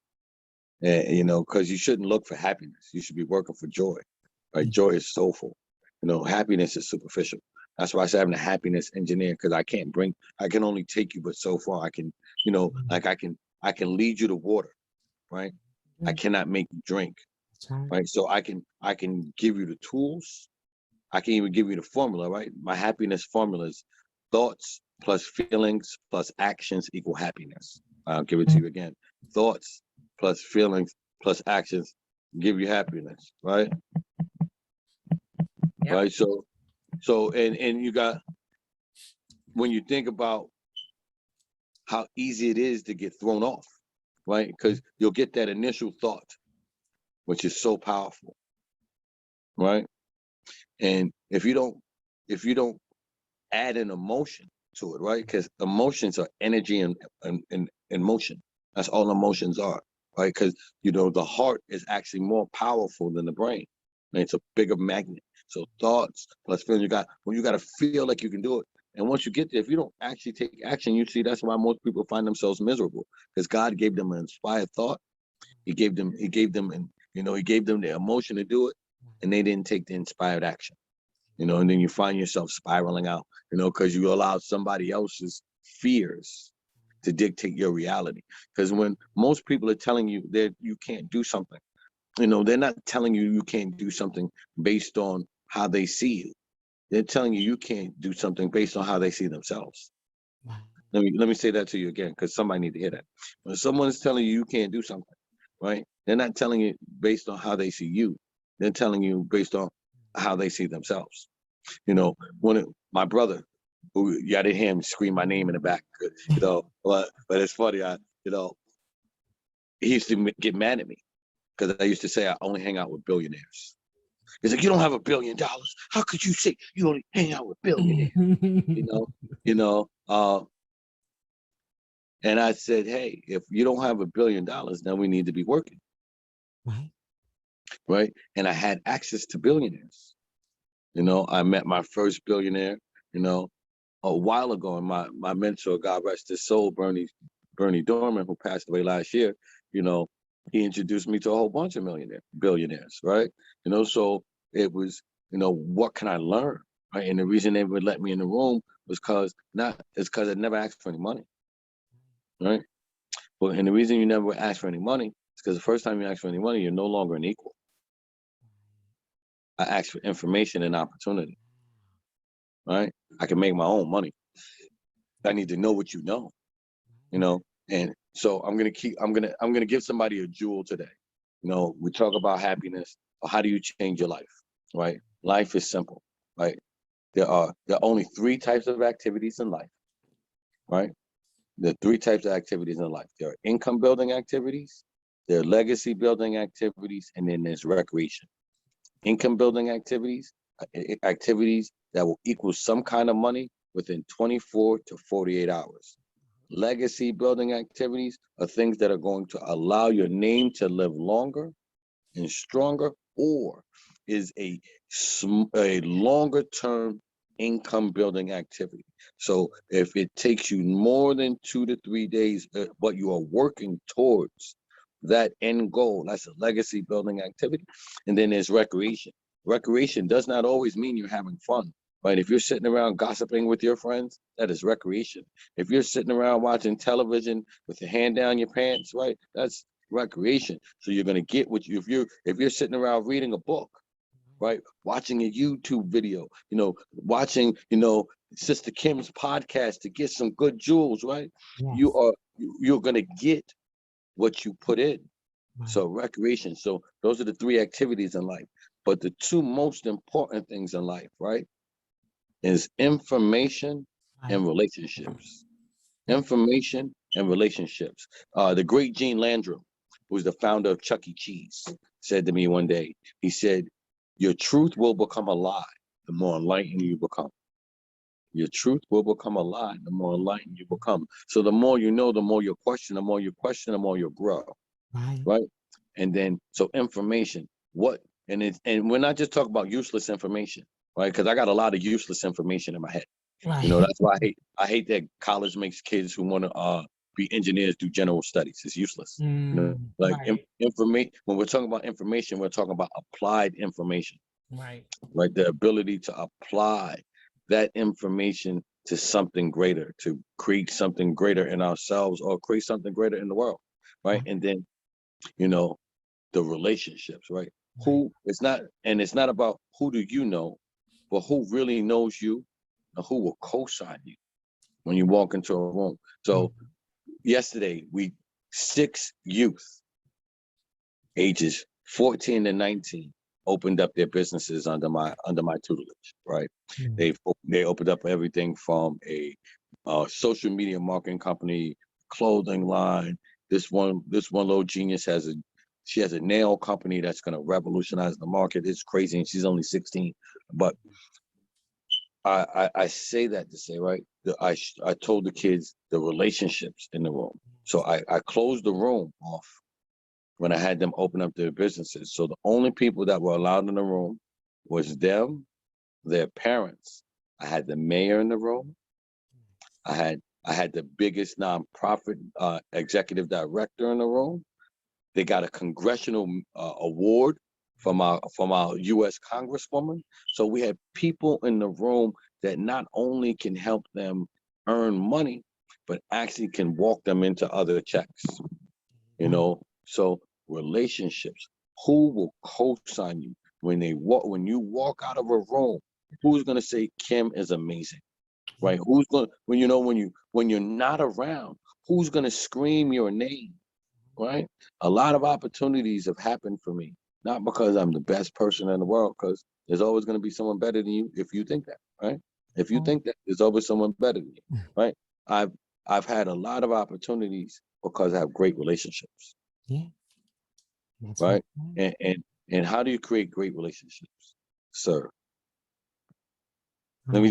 And, because you shouldn't look for happiness. You should be working for joy. Right? Joy is soulful. Happiness is superficial. That's why I say I'm the happiness engineer, because I can only take you but so far. I can, like I can lead you to water, right? I cannot make you drink, right? So I can give you the tools. I can even give you the formula, right? My happiness formula is thoughts plus feelings plus actions equal happiness. I'll give it to you again. Thoughts plus feelings plus actions give you happiness, right? Yep. Right. So and you got, when you think about how easy it is to get thrown off, right? Because you'll get that initial thought, which is so powerful, right? And if you don't add an emotion to it, right? Because emotions are energy and motion. That's all emotions are, right? Because the heart is actually more powerful than the brain. And it's a bigger magnet. So thoughts plus feelings, you got to feel like you can do it, And once you get there, if you don't actually take action, you see that's why most people find themselves miserable, because God gave them an inspired thought. He gave them, and he gave them the emotion to do it, and they didn't take the inspired action. And then you find yourself spiraling out, because you allowed somebody else's fears to dictate your reality. Because when most people are telling you that you can't do something, they're not telling you you can't do something based on how they see you. They're telling you you can't do something based on how they see themselves. Wow. Let me say that to you again, because somebody need to hear that. When someone is telling you you can't do something, right? They're not telling you based on how they see you. They're telling you based on how they see themselves. My brother, who I didn't hear him scream my name in the back, but it's funny. He used to get mad at me because I used to say I only hang out with billionaires. He's like, you don't have $1 billion. How could you say you only hang out with billionaires? And I said, hey, if you don't have $1 billion, then we need to be working. Right. And I had access to billionaires. I met my first billionaire, a while ago. And my mentor, God rest his soul, Bernie Dorman, who passed away last year, he introduced me to a whole bunch of billionaires, right? So it was, what can I learn? Right. And the reason they would let me in the room was because I never asked for any money. Right. And the reason you never ask for any money is because the first time you ask for any money, you're no longer an equal. I asked for information and opportunity. Right. I can make my own money. I need to know what you know. And so I'm gonna give somebody a jewel today. We talk about happiness, or how do you change your life? Right? Life is simple, right? There are only 3 types of activities in life, right? There are 3 types of activities in life. There are income building activities, there are legacy building activities, and then there's recreation. Income building activities that will equal some kind of money within 24 to 48 hours. Legacy building activities are things that are going to allow your name to live longer and stronger, or is a longer term income building activity. So if it takes you more than 2 to 3 days, but you are working towards that end goal, that's a legacy building activity. And then there's recreation. Recreation does not always mean you're having fun. Right? If you're sitting around gossiping with your friends, that is recreation. If you're sitting around watching television with your hand down your pants, right, that's recreation. So you're gonna get what you, if you're sitting around reading a book, right, watching a YouTube video, watching, Sister Kim's podcast to get some good jewels, right? Yes. You're gonna get what you put in. Right. So recreation. So those are the 3 activities in life. But the 2 most important things in life, right, is information and relationships. Information and relationships. The great Gene Landrum, who's the founder of Chuck E. Cheese, said to me one day, he said, your truth will become a lie the more enlightened you become. Your truth will become a lie the more enlightened you become. So the more you know, the more you question, the more you question, the more you grow. Right? And then, so information, and we're not just talking about useless information, right? Because I got a lot of useless information in my head. That's why I hate that college makes kids who want to be engineers do general studies. It's useless. Information. When we're talking about information, we're talking about applied information. Right. The ability to apply that information to something greater, to create something greater in ourselves, or create something greater in the world. Right. And then, the relationships, right? It's not about who do you know, but who really knows you and who will co-sign you when you walk into a room. So yesterday, 6 youth, ages 14 to 19, opened up their businesses under my tutelage, right? They opened up everything from a social media marketing company, clothing line. This one little genius has a nail company that's going to revolutionize the market. It's crazy, and she's only 16. But I say that to say, right, I told the kids the relationships in the room. So I closed the room off when I had them open up their businesses. So the only people that were allowed in the room was them, their parents. I had the mayor in the room. I had the biggest nonprofit executive director in the room. They got a congressional award from our U.S. Congresswoman. So we had people in the room that not only can help them earn money, but actually can walk them into other checks. You know, so relationships. Who will co-sign you when you walk out of a room? Who's gonna say Kim is amazing, right? Who's gonna when you're not around? Who's gonna scream your name, right? A lot of opportunities have happened for me, not because I'm the best person in the world, because there's always gonna be someone better than you if you think that, right? If you think that, there's always someone better than you, right? I've had a lot of opportunities because I have great relationships. Yeah. That's right? And how do you create great relationships? Serve. Let me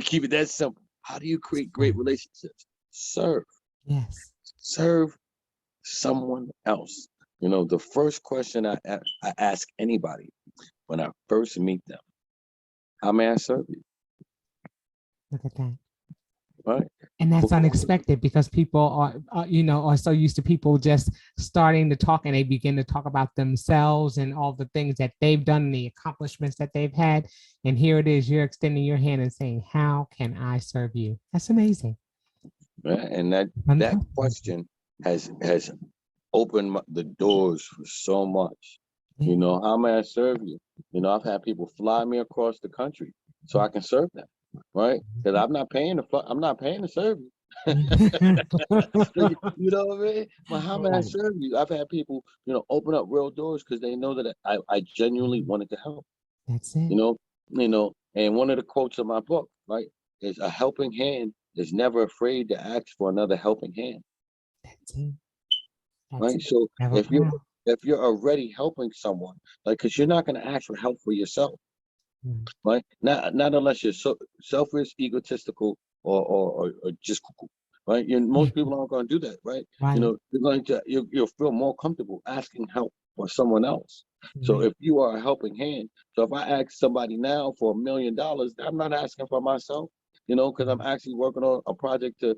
keep it that simple. How do you create great relationships? Serve. Yes. Serve someone else. You know, the first question I ask anybody when I first meet them, how may I serve you? Look at that. Right? And that's unexpected because people are so used to people just starting to talk, and they begin to talk about themselves and all the things that they've done and the accomplishments that they've had. And here it is, you're extending your hand and saying, how can I serve you? That's amazing. Right? And that question has opened the doors for so much. Yeah. You know, how may I serve you? You know, I've had people fly me across the country so I can serve them, right? Because I'm not paying to serve you. You know what I mean? But how may I serve you? I've had people, open up real doors because they know that I genuinely wanted to help. That's it. You know, and one of the quotes of my book, right, is a helping hand is never afraid to ask for another helping hand. That's it. Right. So if you're already helping someone, like, because you're not going to ask for help for yourself, right? Not unless you're so selfish, egotistical, or just cuckoo, right? Most people aren't going to do that, right? You know, you'll feel more comfortable asking help for someone else. So if you are a helping hand, so if I ask somebody now for $1 million, I'm not asking for myself, because I'm actually working on a project to,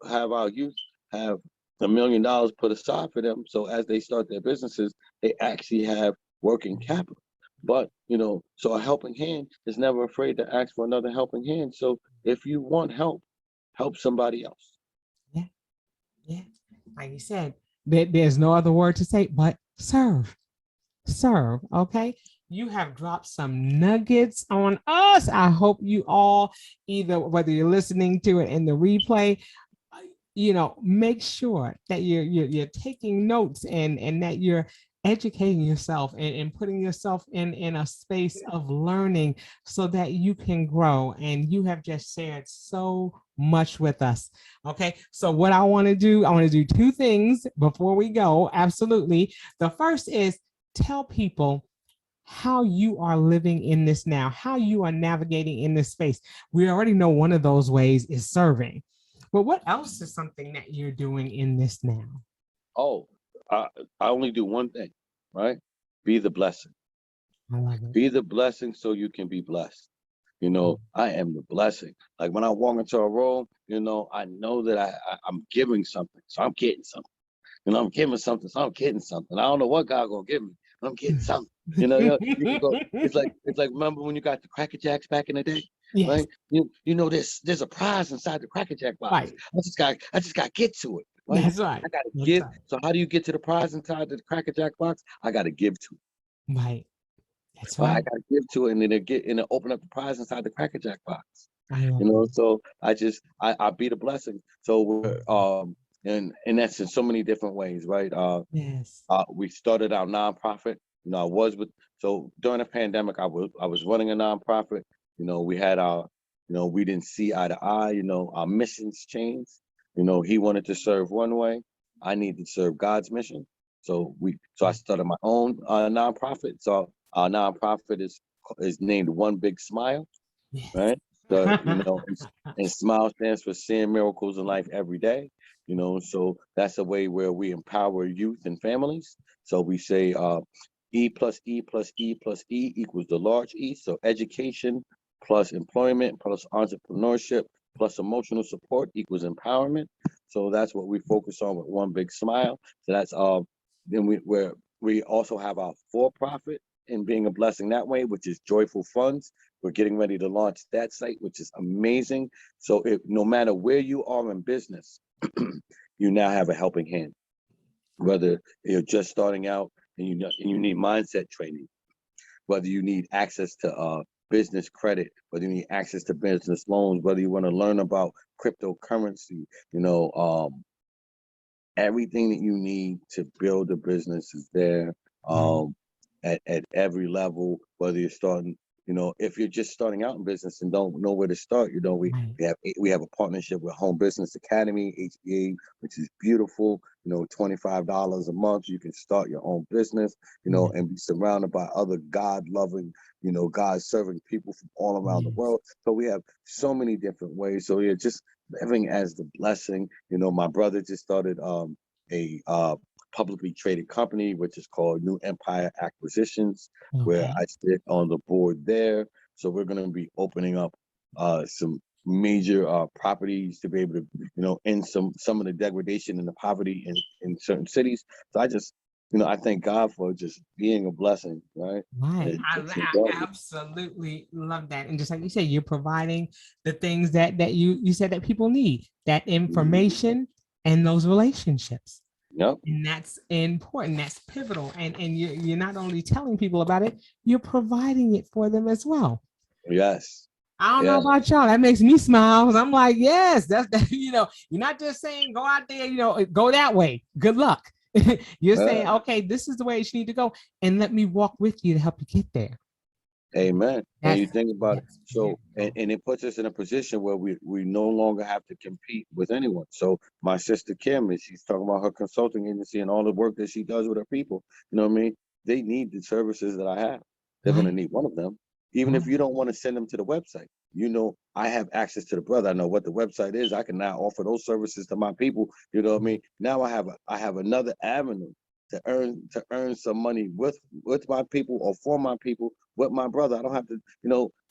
have our youth have $1 million put aside for them. So as they start their businesses, they actually have working capital. But, so a helping hand is never afraid to ask for another helping hand. So if you want help, help somebody else. Yeah. Yeah. Like you said, there's no other word to say but serve. Serve. Okay. You have dropped some nuggets on us. I hope you all, either whether you're listening to it in the replay, make sure that you're taking notes and that you're educating yourself and putting yourself in a space of learning so that you can grow. And you have just shared so much with us. Okay, so what I want to do two things before we go. Absolutely. The first is tell people how you are living in this now, how you are navigating in this space. We already know one of those ways is serving. But what else is something that you're doing in this now? Oh, I only do one thing, right? Be the blessing. I love it. Be the blessing so you can be blessed. I am the blessing. Like when I walk into a room, I know that I'm giving something, so I'm getting something. I'm giving something, so I'm getting something. I don't know what God gonna give me, but I'm getting something. You can go. It's like remember when you got the Cracker Jacks back in the day, Yes. right? There's a prize inside the Cracker Jack box. Right. I just got to get to it. Right? That's right. I gotta give. Right. So how do you get to the prize inside the Cracker Jack box? I gotta give to it. Right. That's right. I gotta give to it, and then they open up the prize inside the Cracker Jack box. It. So I be the blessing. So and that's in so many different ways, right? Yes. We started our nonprofit. So during the pandemic, I was running a nonprofit. We had we didn't see eye to eye. Our missions changed. He wanted to serve one way. I needed to serve God's mission. So I started my own nonprofit. So our nonprofit is named One Big Smile, Yes. right? So and SMILE stands for Seeing Miracles in Life Every Day. So that's a way where we empower youth and families. So we say E plus E plus E plus E equals the large E. So education plus employment plus entrepreneurship plus emotional support equals empowerment. So that's what we focus on with One Big Smile. So that's then we also have our for-profit and being a blessing that way, which is Joyful Funds. We're getting ready to launch that site, which is amazing. So no matter where you are in business, you now have a helping hand. Whether you're just starting out and you need mindset training, whether you need access to business credit, whether you need access to business loans, whether you want to learn about cryptocurrency, everything that you need to build a business is there. At every level, whether you're starting, if you're just starting out in business and don't know where to start, we have a partnership with Home Business Academy, HBA, which is beautiful. $25 a month, you can start your own business, and be surrounded by other God-loving, God-serving people from all around the world. So we have so many different ways. So just living as the blessing. My brother just started a publicly traded company, which is called New Empire Acquisitions, where I sit on the board there. So we're going to be opening up some major properties to be able to, end some of the degradation and the poverty in certain cities. So I thank God for just being a blessing, right? Right. I absolutely love that. And just like you said, you're providing the things that you said that people need, that information and those relationships. Yep. And that's important. That's pivotal. And you're not only telling people about it, you're providing it for them as well. Yes. I don't know about y'all. That makes me smile because I'm like, yes, that's that. You're not just saying go out there, go that way. Good luck. You're saying, okay, this is the way you need to go, and let me walk with you to help you get there. Amen. And you think about it. So, and it puts us in a position where we no longer have to compete with anyone. So my sister Kim, she's talking about her consulting agency and all the work that she does with her people. You know what I mean? They need the services that I have. They're going to need one of them. Even if you don't want to send them to the website, I have access to the brother. I know what the website is. I can now offer those services to my people. You know what I mean? Now I have another avenue to earn some money with my people or for my people with my brother. I don't have to,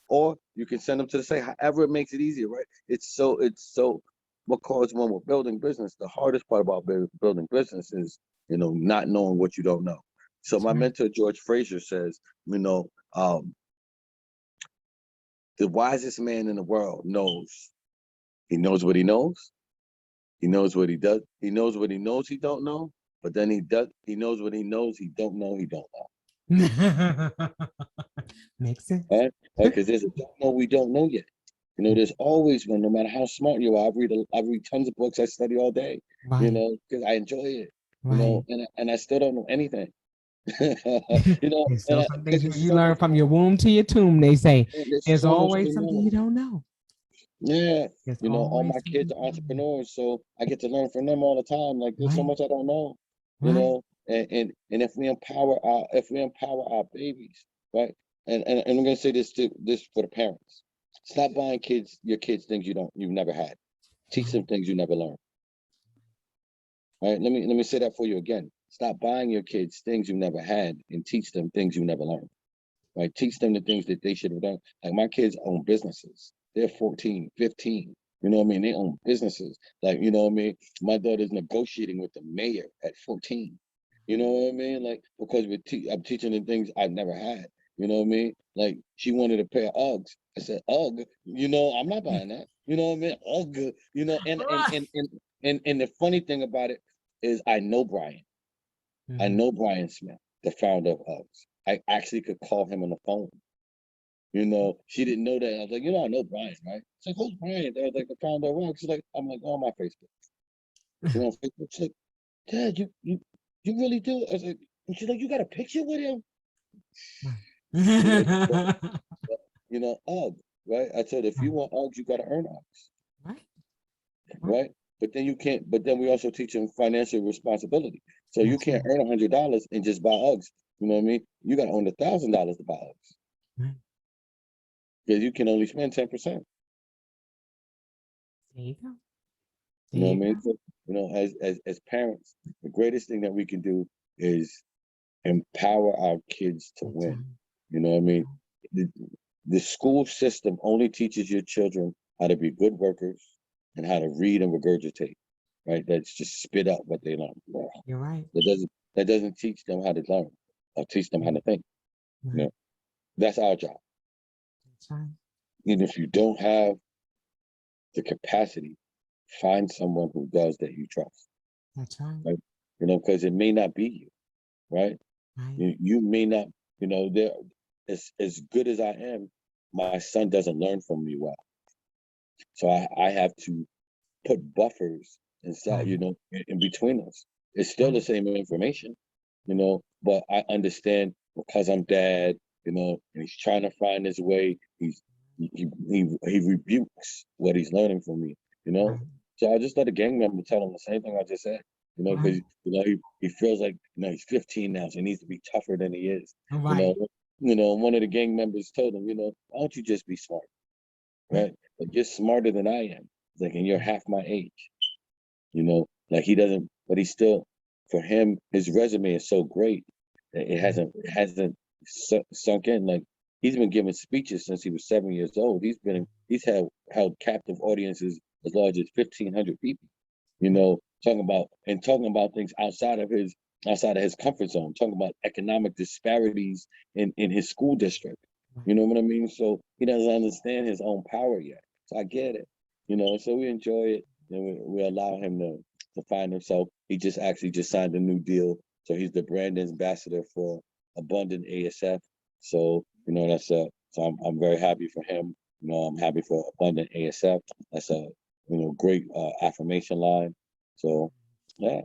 or you can send them to the site, however it makes it easier, right? It's so because when we're building business, the hardest part about building business is, not knowing what you don't know. So my mentor, George Fraser, says, the wisest man in the world knows. He knows what he knows. He knows what he does. He knows what he knows he don't know. But then he knows what he knows he don't know he don't know. Makes sense. Right? Because there's a don't know we don't know yet. There's always one, no matter how smart you are. I read tons of books. I study all day, because I enjoy it. And I still don't know anything. There's still some things you learn from your womb to your tomb, they say. There's always something you don't know. Yeah. All my kids are entrepreneurs, so I get to learn from them all the time. Like there's so much I don't know. And if we empower our babies, right? And I'm gonna say this for the parents. Stop buying your kids things you've never had. Teach them things you never learned. Right? Let me say that for you again. Stop buying your kids things you never had and teach them things you never learned. Right? Teach them the things that they should have done. Like my kids own businesses. They're 14, 15. You know what I mean? They own businesses. Like, you know what I mean? My daughter's negotiating with the mayor at 14. You know what I mean? Like, because I'm teaching them things I've never had. You know what I mean? Like, she wanted a pair of Uggs. I said, Ugg? I'm not buying that. You know what I mean? Ugg. And the funny thing about it is I know Brian. I know Brian Smith, the founder of Uggs. I actually could call him on the phone. She didn't know that. I was like, I know Brian, right? She's like, who's Brian? They're like the founder of Uggs. She's like, I'm like, on my Facebook. On Facebook. She's like, Dad, you really do? I was like, and she's like, you got a picture with him? Uggs, right? I told her, if you want Uggs, you got to earn Uggs. Right? But then we also teach them financial responsibility. So you can't earn $100 and just buy Uggs. You know what I mean? You got to earn $1,000 to buy Uggs. Because you can only spend 10%. There you go. You know what I mean? So, as parents, the greatest thing that we can do is empower our kids to win. You know what I mean? The school system only teaches your children how to be good workers, and how to read and regurgitate, right? That's just spit out what they learn. You're right. That doesn't teach them how to learn or teach them how to think. Right. You know, that's our job. That's right. And if you don't have the capacity, find someone who does that you trust. That's right. Right? You know, because it may not be you, right? Right. You may not, you know, there as good as I am, my son doesn't learn from me well. So I have to put buffers inside, you Right. know, in between us. It's still the Right. same information, you know, but I understand because I'm dad, you know, and he's trying to find his way. He rebukes what he's learning from me, you know. Right. So I just let a gang member tell him the same thing I just said, you know, because Right. you know he feels like he's 15 now, so he needs to be tougher than he is, you know. Right. You know, one of the gang members told him, you know, why don't you just be smart, right? Like you're smarter than I am. Like, and you're half my age, you know. Like he doesn't, but he's still, for him, his resume is so great that it hasn't sunk in. Like he's been giving speeches since he was 7 years old. He's held captive audiences as large as 1,500 people. You know, talking about things outside of his comfort zone. Talking about economic disparities in his school district. Right. You know what I mean? So he doesn't understand his own power yet. So I get it. You know, so we enjoy it and we allow him to find himself. He just actually just signed a new deal. So he's the brand ambassador for Abundant ASF. So, you know, so I'm very happy for him. You know, I'm happy for Abundant ASF. That's a, you know, great affirmation line. So yeah.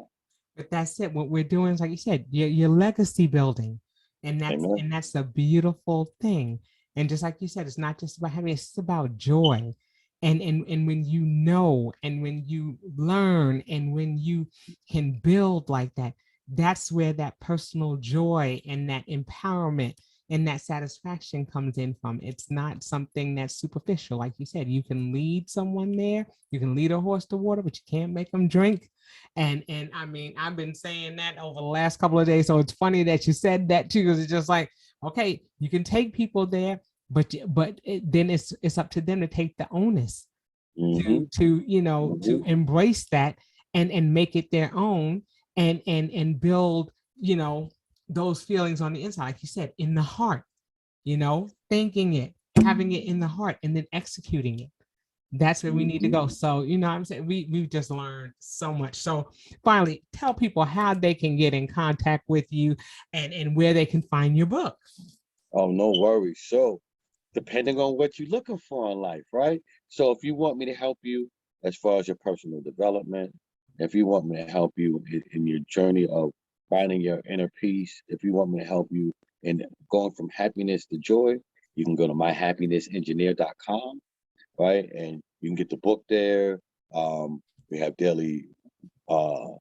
But that's it. What we're doing is, like you said, your legacy building, and Amen. that's a beautiful thing. And just like you said, it's not just about happiness; it's about joy. And when you know, and when you learn, and when you can build like that, that's where that personal joy and that empowerment and that satisfaction comes in from. It's not something that's superficial. Like you said, you can lead someone there, you can lead a horse to water, but you can't make them drink. And I mean, I've been saying that over the last couple of days. So it's funny that you said that too, because it's just like, okay, you can take people there, but then it's up to them to take the onus Mm-hmm. to you know to embrace that and make it their own and build you know those feelings on the inside, like you said, in the heart, you know, thinking it, having it in the heart, and then executing it. That's where we need to go. So, you know what I'm saying? We've just learned so much. So finally, tell people how they can get in contact with you and where they can find your book. Oh, no worries. So depending on what you're looking for in life, right? So if you want me to help you as far as your personal development, if you want me to help you in your journey of finding your inner peace, if you want me to help you in going from happiness to joy, you can go to myhappinessengineer.com, right? And you can get the book there. We have daily, all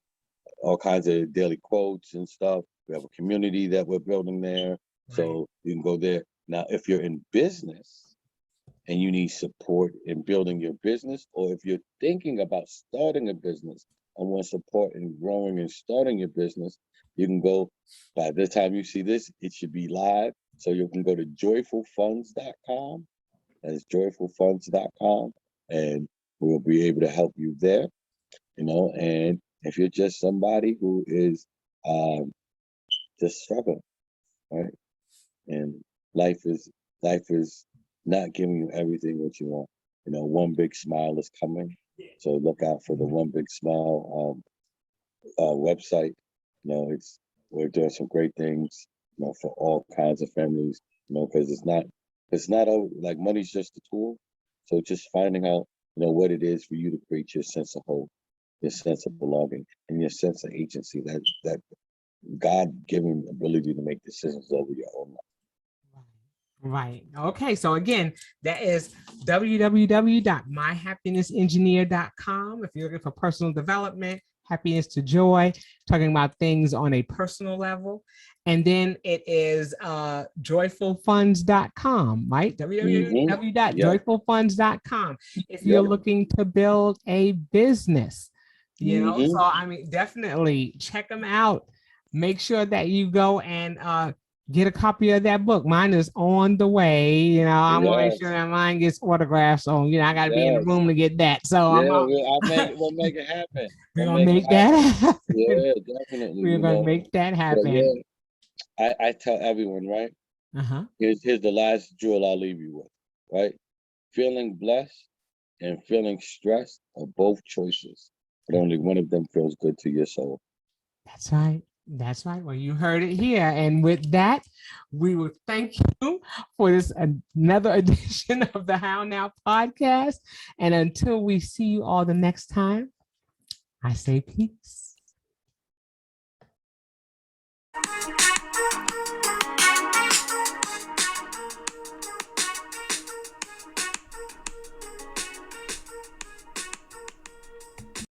kinds of daily quotes and stuff. We have a community that we're building there. So you can go there. Now, if you're in business and you need support in building your business, or if you're thinking about starting a business and want support in growing and starting your business, you can go, by the time you see this, it should be live. So you can go to joyfulfunds.com. That's joyfulfunds.com. And we'll be able to help you there, you know. And if you're just somebody who is just struggling, right? And life is not giving you everything what you want. You know, one big smile is coming. So look out for the One Big Smile website. You know, we're doing some great things, you know, for all kinds of families, you know, because it's not all like money's just a tool. So just finding out, you know, what it is for you to create your sense of hope, your sense of belonging, and your sense of agency, that God-given ability to make decisions over your own life. Right. Okay. So again, that is www.myhappinessengineer.com. If you're looking for personal development, happiness to joy, talking about things on a personal level. And then it is joyfulfunds.com, right? www.joyfulfunds.com. If you're looking to build a business, you know, so I mean, definitely check them out. Make sure that you go and get a copy of that book. Mine is on the way. You know, I want to make sure Yes, that mine gets autographed. So, you know, I got to be in the yes. room to get that. So Yeah, I'm out. we'll make it happen. We're We'll gonna make it make that happen. happen. Yeah, definitely. We're You gonna know, make that but happen. yeah, I tell everyone, right? Uh-huh. Here's the last jewel I'll leave you with, right? Feeling blessed and feeling stressed are both choices, but only one of them feels good to your soul. That's right. That's right. Well, you heard it here. And with that, we will thank you for this another edition of the How Now podcast. And until we see you all the next time, I say peace.